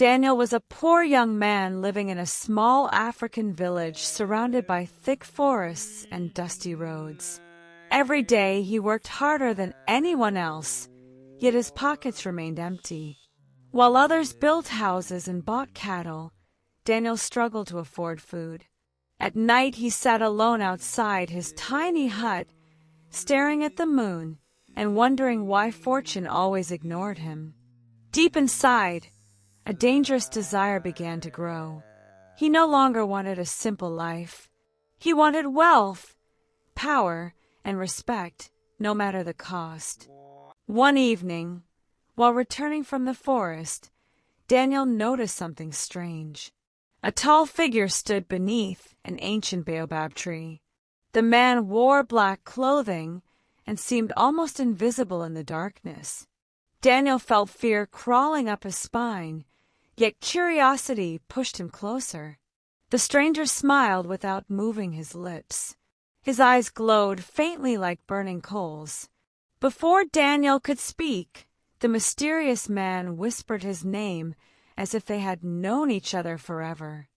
Daniel was a poor young man living in a small African village surrounded by thick forests and dusty roads. Every day he worked harder than anyone else, yet his pockets remained empty. While others built houses and bought cattle, Daniel struggled to afford food. At night he sat alone outside his tiny hut, staring at the moon and wondering why fortune always ignored him. Deep inside, a dangerous desire began to grow. He no longer wanted a simple life. He wanted wealth, power, and respect, no matter the cost. One evening, while returning from the forest, Daniel noticed something strange. A tall figure stood beneath an ancient baobab tree. The man wore black clothing and seemed almost invisible in the darkness. Daniel felt fear crawling up his spine, yet curiosity pushed him closer. The stranger smiled without moving his lips. His eyes glowed faintly like burning coals. Before Daniel could speak, the mysterious man whispered his name as if they had known each other forever.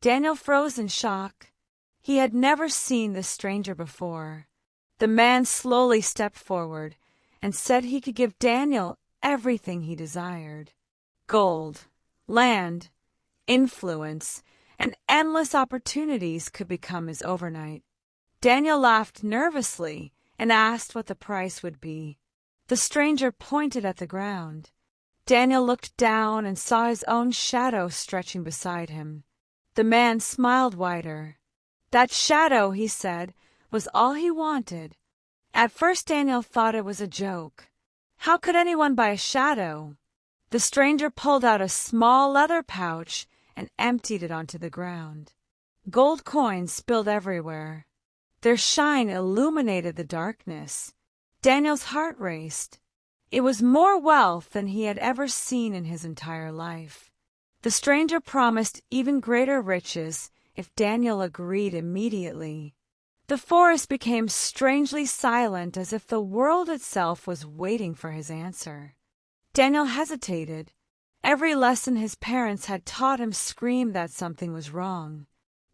Daniel froze in shock. He had never seen this stranger before. The man slowly stepped forward and said he could give Daniel everything he desired. Gold, land, influence, and endless opportunities could become his overnight. Daniel laughed nervously and asked what the price would be. The stranger pointed at the ground. Daniel looked down and saw his own shadow stretching beside him. The man smiled wider. That shadow, he said, was all he wanted. At first Daniel thought it was a joke. How could anyone buy a shadow? The stranger pulled out a small leather pouch and emptied it onto the ground. Gold coins spilled everywhere. Their shine illuminated the darkness. Daniel's heart raced. It was more wealth than he had ever seen in his entire life. The stranger promised even greater riches if Daniel agreed immediately. The forest became strangely silent, as if the world itself was waiting for his answer. Daniel hesitated. Every lesson his parents had taught him screamed that something was wrong.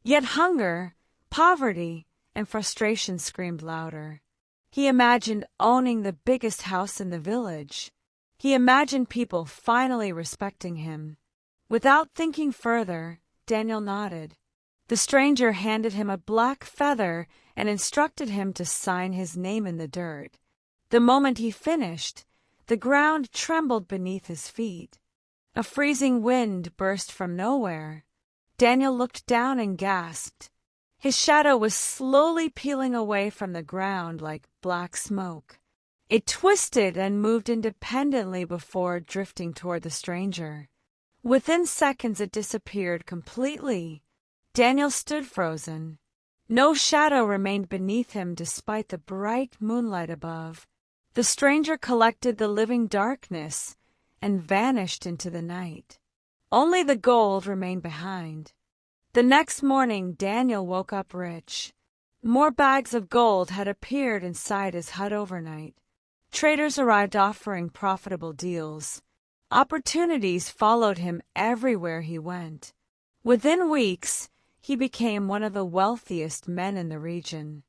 Yet hunger, poverty, and frustration screamed louder. He imagined owning the biggest house in the village. He imagined people finally respecting him. Without thinking further, Daniel nodded. The stranger handed him a black feather and instructed him to sign his name in the dirt. The moment he finished, the ground trembled beneath his feet. A freezing wind burst from nowhere. Daniel looked down and gasped. His shadow was slowly peeling away from the ground like black smoke. It twisted and moved independently before drifting toward the stranger. Within seconds it disappeared completely. Daniel stood frozen. No shadow remained beneath him despite the bright moonlight above. The stranger collected the living darkness and vanished into the night. Only the gold remained behind. The next morning Daniel woke up rich. More bags of gold had appeared inside his hut overnight. Traders arrived offering profitable deals. Opportunities followed him everywhere he went. Within weeks, he became one of the wealthiest men in the region.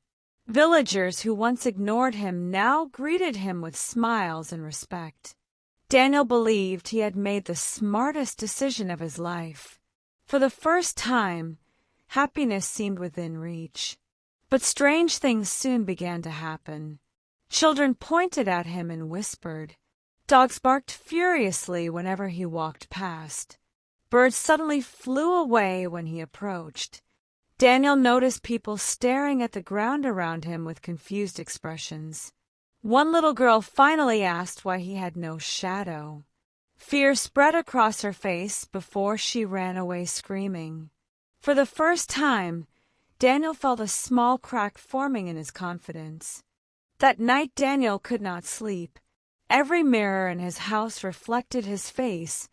Villagers who once ignored him now greeted him with smiles and respect. Daniel believed he had made the smartest decision of his life. For the first time, happiness seemed within reach. But strange things soon began to happen. Children pointed at him and whispered. Dogs barked furiously whenever he walked past. Birds suddenly flew away when he approached. Daniel noticed people staring at the ground around him with confused expressions. One little girl finally asked why he had no shadow. Fear spread across her face before she ran away screaming. For the first time, Daniel felt a small crack forming in his confidence. That night Daniel could not sleep. Every mirror in his house reflected his face,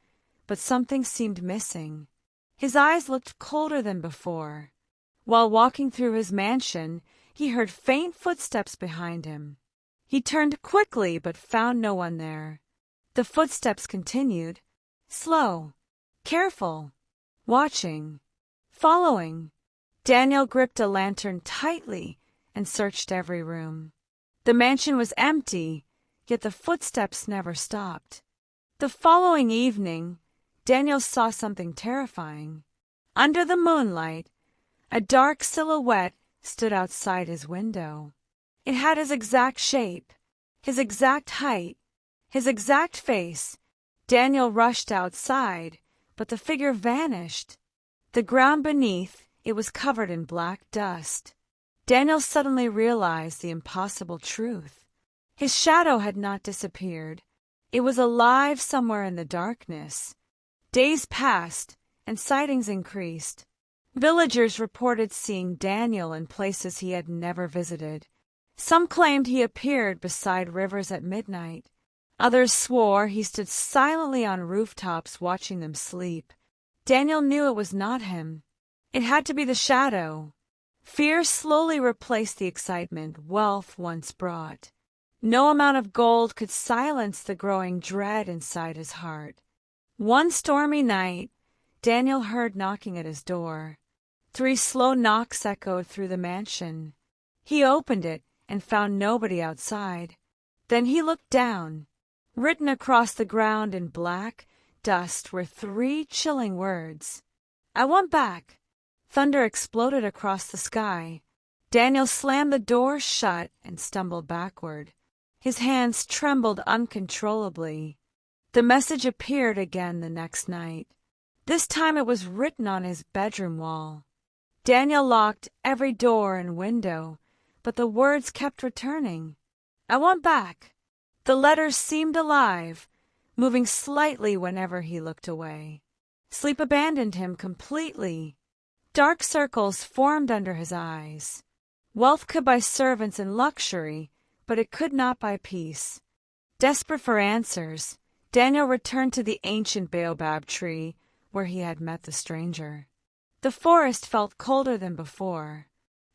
but something seemed missing. His eyes looked colder than before. While walking through his mansion, he heard faint footsteps behind him. He turned quickly but found no one there. The footsteps continued, slow, careful, watching, following. Daniel gripped a lantern tightly and searched every room. The mansion was empty, yet the footsteps never stopped. The following evening, Daniel saw something terrifying. Under the moonlight, a dark silhouette stood outside his window. It had his exact shape, his exact height, his exact face. Daniel rushed outside, but the figure vanished. The ground beneath it was covered in black dust. Daniel suddenly realized the impossible truth. His shadow had not disappeared. It was alive somewhere in the darkness. Days passed, and sightings increased. Villagers reported seeing Daniel in places he had never visited. Some claimed he appeared beside rivers at midnight. Others swore he stood silently on rooftops watching them sleep. Daniel knew it was not him. It had to be the shadow. Fear slowly replaced the excitement wealth once brought. No amount of gold could silence the growing dread inside his heart. One stormy night, Daniel heard knocking at his door. 3 slow knocks echoed through the mansion. He opened it and found nobody outside. Then he looked down. Written across the ground in black dust were 3 chilling words. "I want back." Thunder exploded across the sky. Daniel slammed the door shut and stumbled backward. His hands trembled uncontrollably. The message appeared again the next night. This time it was written on his bedroom wall. Daniel locked every door and window, but the words kept returning. "I want back." The letters seemed alive, moving slightly whenever he looked away. Sleep abandoned him completely. Dark circles formed under his eyes. Wealth could buy servants and luxury, but it could not buy peace. Desperate for answers, Daniel returned to the ancient baobab tree where he had met the stranger. The forest felt colder than before.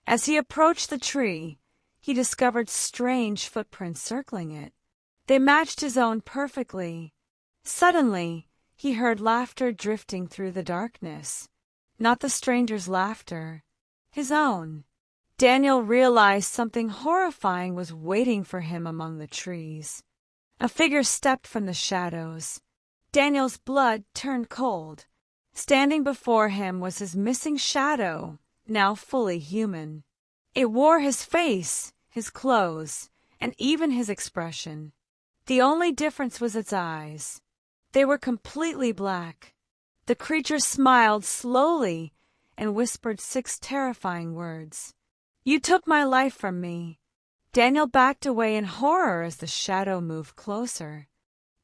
As he approached the tree, he discovered strange footprints circling it. They matched his own perfectly. Suddenly, he heard laughter drifting through the darkness. Not the stranger's laughter, his own. Daniel realized something horrifying was waiting for him among the trees. A figure stepped from the shadows. Daniel's blood turned cold. Standing before him was his missing shadow, now fully human. It wore his face, his clothes, and even his expression. The only difference was its eyes. They were completely black. The creature smiled slowly and whispered 6 terrifying words. "You took my life from me." Daniel backed away in horror as the shadow moved closer.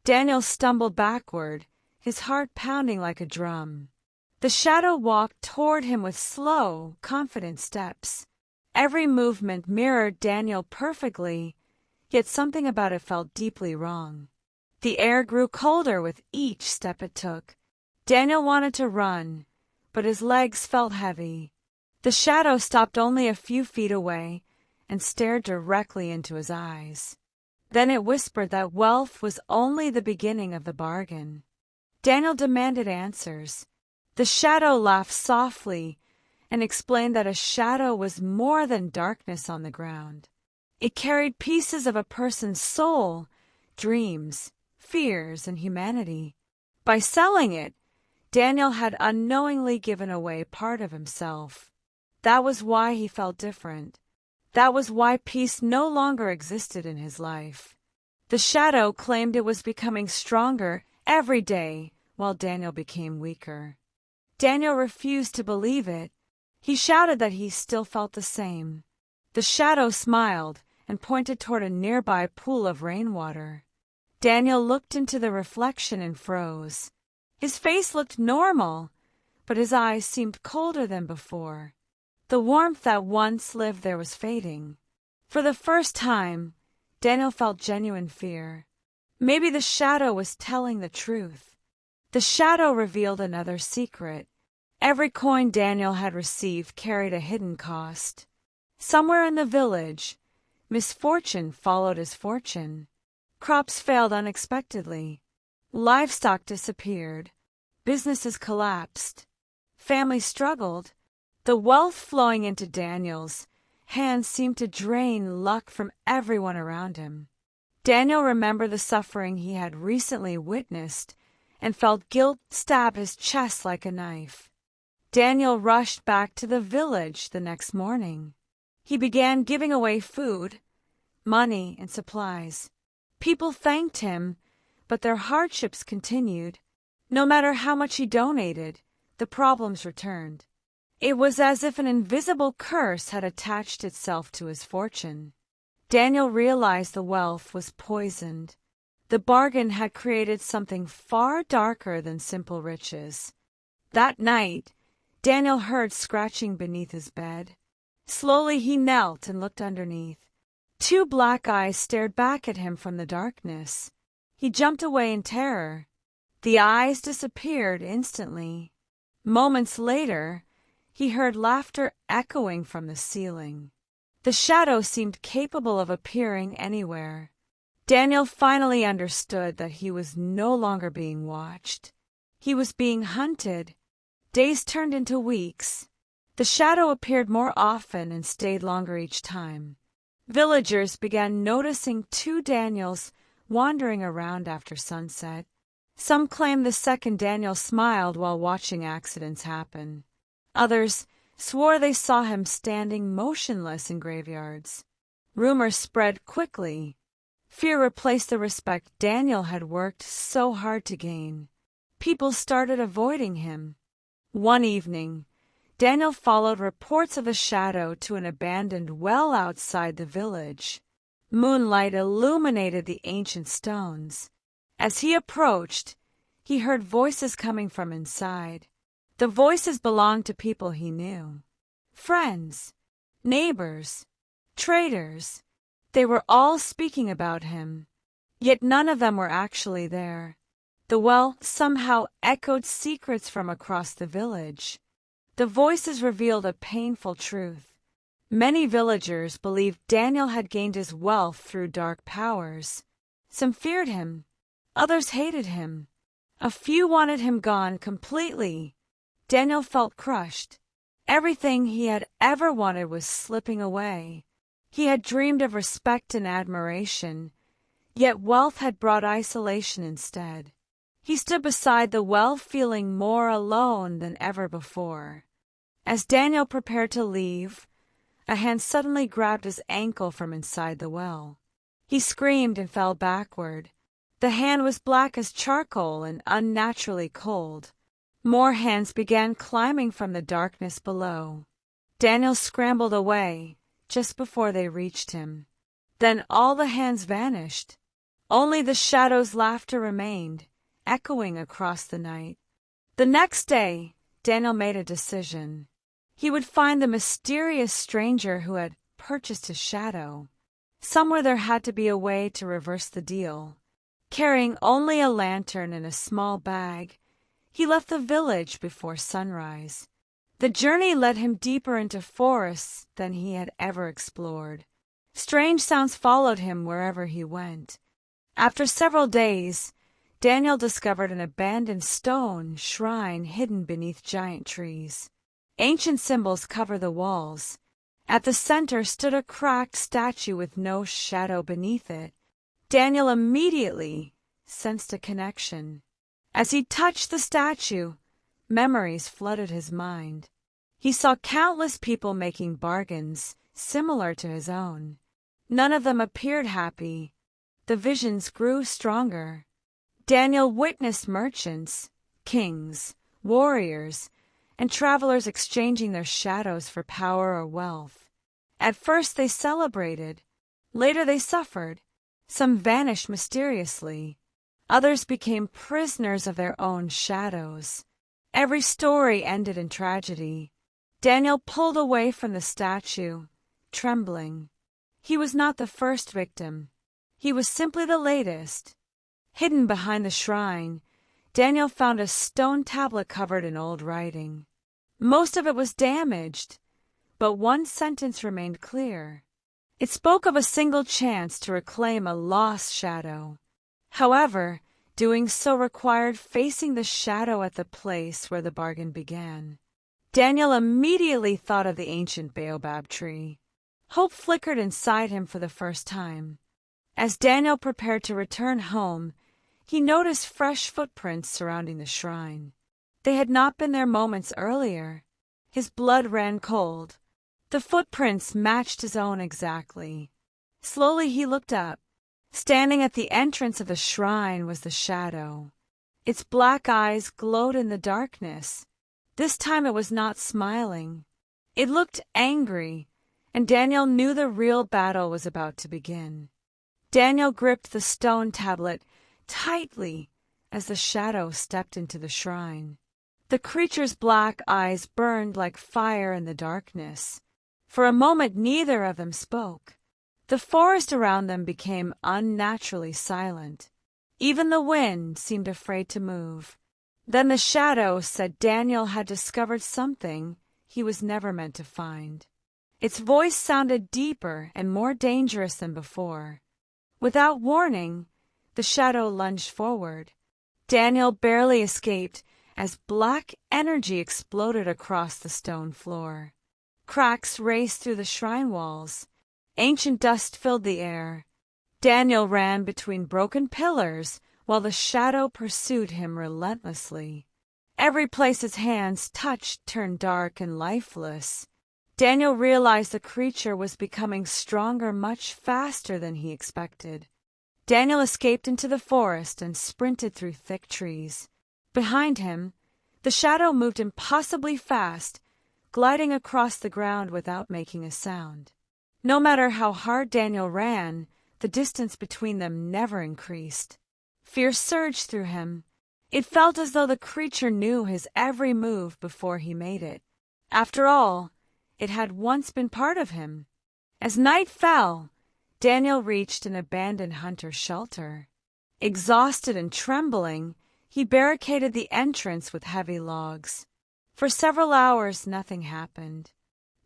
Daniel stumbled backward, his heart pounding like a drum. The shadow walked toward him with slow, confident steps. Every movement mirrored Daniel perfectly, yet something about it felt deeply wrong. The air grew colder with each step it took. Daniel wanted to run, but his legs felt heavy. The shadow stopped only a few feet away and stared directly into his eyes. Then it whispered that wealth was only the beginning of the bargain. Daniel demanded answers. The shadow laughed softly and explained that a shadow was more than darkness on the ground. It carried pieces of a person's soul, dreams, fears, and humanity. By selling it, Daniel had unknowingly given away part of himself. That was why he felt different. That was why peace no longer existed in his life. The shadow claimed it was becoming stronger every day while Daniel became weaker. Daniel refused to believe it. He shouted that he still felt the same. The shadow smiled and pointed toward a nearby pool of rainwater. Daniel looked into the reflection and froze. His face looked normal, but his eyes seemed colder than before. The warmth that once lived there was fading. For the first time, Daniel felt genuine fear. Maybe the shadow was telling the truth. The shadow revealed another secret. Every coin Daniel had received carried a hidden cost. Somewhere in the village, misfortune followed his fortune. Crops failed unexpectedly. Livestock disappeared. businesses collapsed. Families struggled. The wealth flowing into Daniel's hands seemed to drain luck from everyone around him. Daniel remembered the suffering he had recently witnessed and felt guilt stab his chest like a knife. Daniel rushed back to the village the next morning. He began giving away food, money, and supplies. People thanked him, but their hardships continued. No matter how much he donated, the problems returned. It was as if an invisible curse had attached itself to his fortune. Daniel realized the wealth was poisoned. The bargain had created something far darker than simple riches. That night, Daniel heard scratching beneath his bed. Slowly he knelt and looked underneath. Two black eyes stared back at him from the darkness. He jumped away in terror. The eyes disappeared instantly. Moments later, he heard laughter echoing from the ceiling. The shadow seemed capable of appearing anywhere. Daniel finally understood that he was no longer being watched. He was being hunted. Days turned into weeks. The shadow appeared more often and stayed longer each time. Villagers began noticing two Daniels wandering around after sunset. Some claimed the second Daniel smiled while watching accidents happen. Others swore they saw him standing motionless in graveyards. Rumors spread quickly. Fear replaced the respect Daniel had worked so hard to gain. People started avoiding him. One evening, Daniel followed reports of a shadow to an abandoned well outside the village. Moonlight illuminated the ancient stones. As he approached, he heard voices coming from inside. The voices belonged to people he knew. Friends, neighbors, traders. They were all speaking about him, yet none of them were actually there. The well somehow echoed secrets from across the village. The voices revealed a painful truth. Many villagers believed Daniel had gained his wealth through dark powers. Some feared him. Others hated him. A few wanted him gone completely. Daniel felt crushed. Everything he had ever wanted was slipping away. He had dreamed of respect and admiration, yet wealth had brought isolation instead. He stood beside the well feeling more alone than ever before. As Daniel prepared to leave, a hand suddenly grabbed his ankle from inside the well. He screamed and fell backward. The hand was black as charcoal and unnaturally cold. More hands began climbing from the darkness below. Daniel scrambled away just before they reached him. Then all the hands vanished. Only the shadow's laughter remained, echoing across the night. The next day, Daniel made a decision. He would find the mysterious stranger who had purchased his shadow. Somewhere there had to be a way to reverse the deal. Carrying only a lantern and a small bag, he left the village before sunrise. The journey led him deeper into forests than he had ever explored. Strange sounds followed him wherever he went. After several days, Daniel discovered an abandoned stone shrine hidden beneath giant trees. Ancient symbols covered the walls. At the center stood a cracked statue with no shadow beneath it. Daniel immediately sensed a connection. As he touched the statue, memories flooded his mind. He saw countless people making bargains similar to his own. None of them appeared happy. The visions grew stronger. Daniel witnessed merchants, kings, warriors, and travelers exchanging their shadows for power or wealth. At first they celebrated. Later they suffered. Some vanished mysteriously. Others became prisoners of their own shadows. Every story ended in tragedy. Daniel pulled away from the statue, trembling. He was not the first victim. He was simply the latest. Hidden behind the shrine, Daniel found a stone tablet covered in old writing. Most of it was damaged, but one sentence remained clear. It spoke of a single chance to reclaim a lost shadow. However, Doing so required facing the shadow at the place where the bargain began. Daniel immediately thought of the ancient baobab tree. Hope flickered inside him for the first time. As Daniel prepared to return home, he noticed fresh footprints surrounding the shrine. They had not been there moments earlier. His blood ran cold. The footprints matched his own exactly. Slowly he looked up. Standing at the entrance of the shrine was the shadow. Its black eyes glowed in the darkness. This time it was not smiling. It looked angry, and Daniel knew the real battle was about to begin. Daniel gripped the stone tablet tightly as the shadow stepped into the shrine. The creature's black eyes burned like fire in the darkness. For a moment neither of them spoke. The forest around them became unnaturally silent. Even the wind seemed afraid to move. Then the shadow said Daniel had discovered something he was never meant to find. Its voice sounded deeper and more dangerous than before. Without warning, the shadow lunged forward. Daniel barely escaped as black energy exploded across the stone floor. Cracks raced through the shrine walls. Ancient dust filled the air. Daniel ran between broken pillars while the shadow pursued him relentlessly. Every place his hands touched turned dark and lifeless. Daniel realized the creature was becoming stronger much faster than he expected. Daniel escaped into the forest and sprinted through thick trees. Behind him, the shadow moved impossibly fast, gliding across the ground without making a sound. No matter how hard Daniel ran, the distance between them never increased. Fear surged through him. It felt as though the creature knew his every move before he made it. After all, it had once been part of him. As night fell, Daniel reached an abandoned hunter's shelter. Exhausted and trembling, he barricaded the entrance with heavy logs. For several hours nothing happened.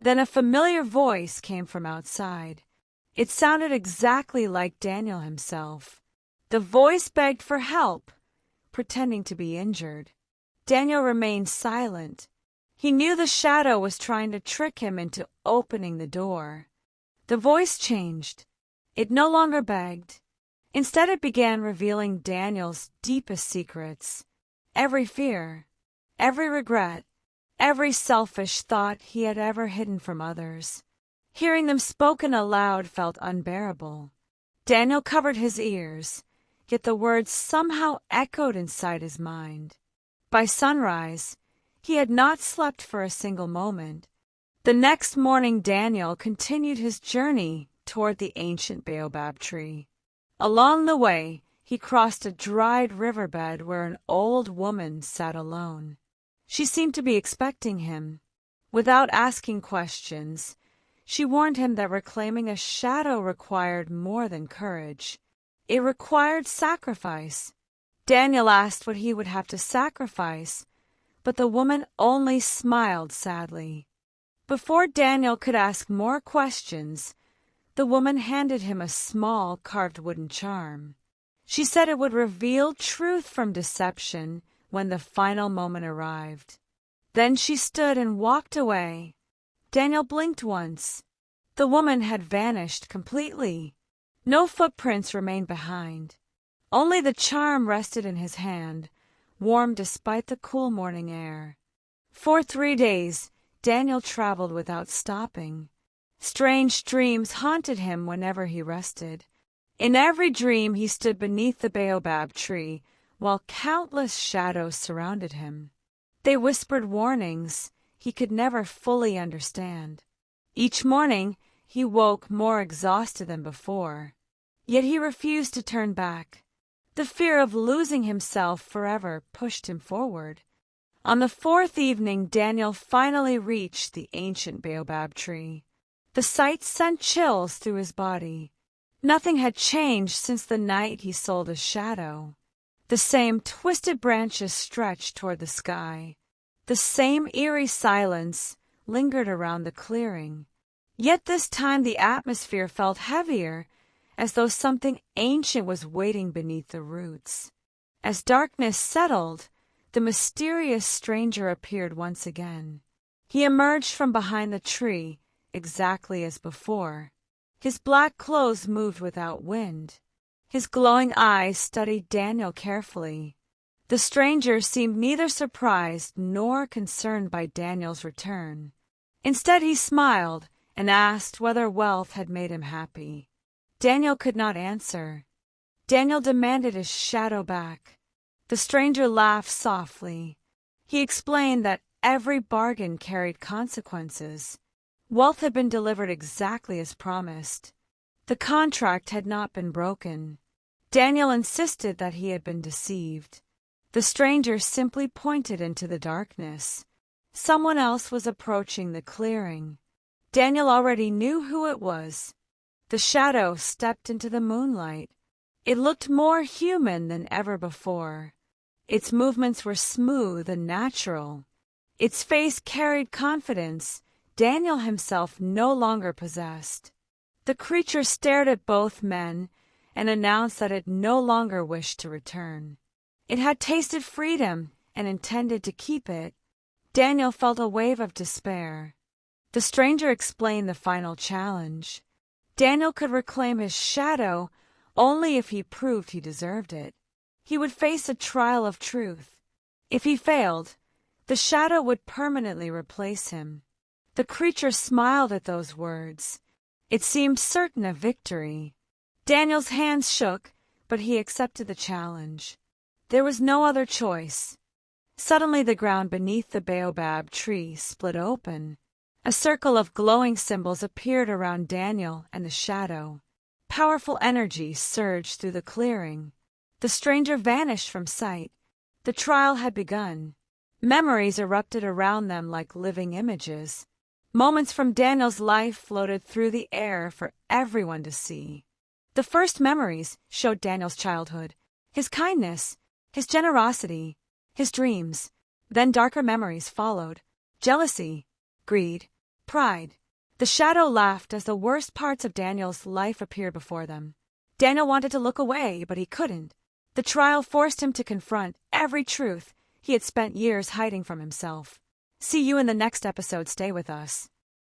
Then a familiar voice came from outside. It sounded exactly like Daniel himself. The voice begged for help, pretending to be injured. Daniel remained silent. He knew the shadow was trying to trick him into opening the door. The voice changed. It no longer begged. Instead, it began revealing Daniel's deepest secrets. Every fear, every regret, every selfish thought he had ever hidden from others. Hearing them spoken aloud felt unbearable. Daniel covered his ears, yet the words somehow echoed inside his mind. By sunrise, he had not slept for a single moment. The next morning Daniel continued his journey toward the ancient baobab tree. Along the way, he crossed a dried riverbed where an old woman sat alone. She seemed to be expecting him. Without asking questions, she warned him that reclaiming a shadow required more than courage. It required sacrifice. Daniel asked what he would have to sacrifice, but the woman only smiled sadly. Before Daniel could ask more questions, the woman handed him a small carved wooden charm. She said it would reveal truth from deception when the final moment arrived. Then she stood and walked away. Daniel blinked once. The woman had vanished completely. No footprints remained behind. Only the charm rested in his hand, warm despite the cool morning air. For 3 days, Daniel traveled without stopping. Strange dreams haunted him whenever he rested. In every dream he stood beneath the baobab tree, while countless shadows surrounded him. They whispered warnings he could never fully understand. Each morning he woke more exhausted than before. Yet he refused to turn back. The fear of losing himself forever pushed him forward. On the 4th evening, Daniel finally reached the ancient baobab tree. The sight sent chills through his body. Nothing had changed since the night he sold his shadow. The same twisted branches stretched toward the sky. The same eerie silence lingered around the clearing. Yet this time the atmosphere felt heavier, as though something ancient was waiting beneath the roots. As darkness settled, the mysterious stranger appeared once again. He emerged from behind the tree, exactly as before. His black clothes moved without wind. His glowing eyes studied Daniel carefully. The stranger seemed neither surprised nor concerned by Daniel's return. Instead, he smiled and asked whether wealth had made him happy. Daniel could not answer. Daniel demanded his shadow back. The stranger laughed softly. He explained that every bargain carried consequences. Wealth had been delivered exactly as promised. The contract had not been broken. Daniel insisted that he had been deceived. The stranger simply pointed into the darkness. Someone else was approaching the clearing. Daniel already knew who it was. The shadow stepped into the moonlight. It looked more human than ever before. Its movements were smooth and natural. Its face carried confidence Daniel himself no longer possessed. The creature stared at both men and announced that it no longer wished to return. It had tasted freedom and intended to keep it. Daniel felt a wave of despair. The stranger explained the final challenge. Daniel could reclaim his shadow only if he proved he deserved it. He would face a trial of truth. If he failed, the shadow would permanently replace him. The creature smiled at those words. It seemed certain of victory. Daniel's hands shook, but he accepted the challenge. There was no other choice. Suddenly the ground beneath the baobab tree split open. A circle of glowing symbols appeared around Daniel and the shadow. Powerful energy surged through the clearing. The stranger vanished from sight. The trial had begun. Memories erupted around them like living images. Moments from Daniel's life floated through the air for everyone to see. The first memories showed Daniel's childhood, his kindness, his generosity, his dreams. Then darker memories followed: jealousy, greed, pride. The shadow laughed as the worst parts of Daniel's life appeared before them. Daniel wanted to look away, but he couldn't. The trial forced him to confront every truth he had spent years hiding from himself. See you in the next episode. Stay with us.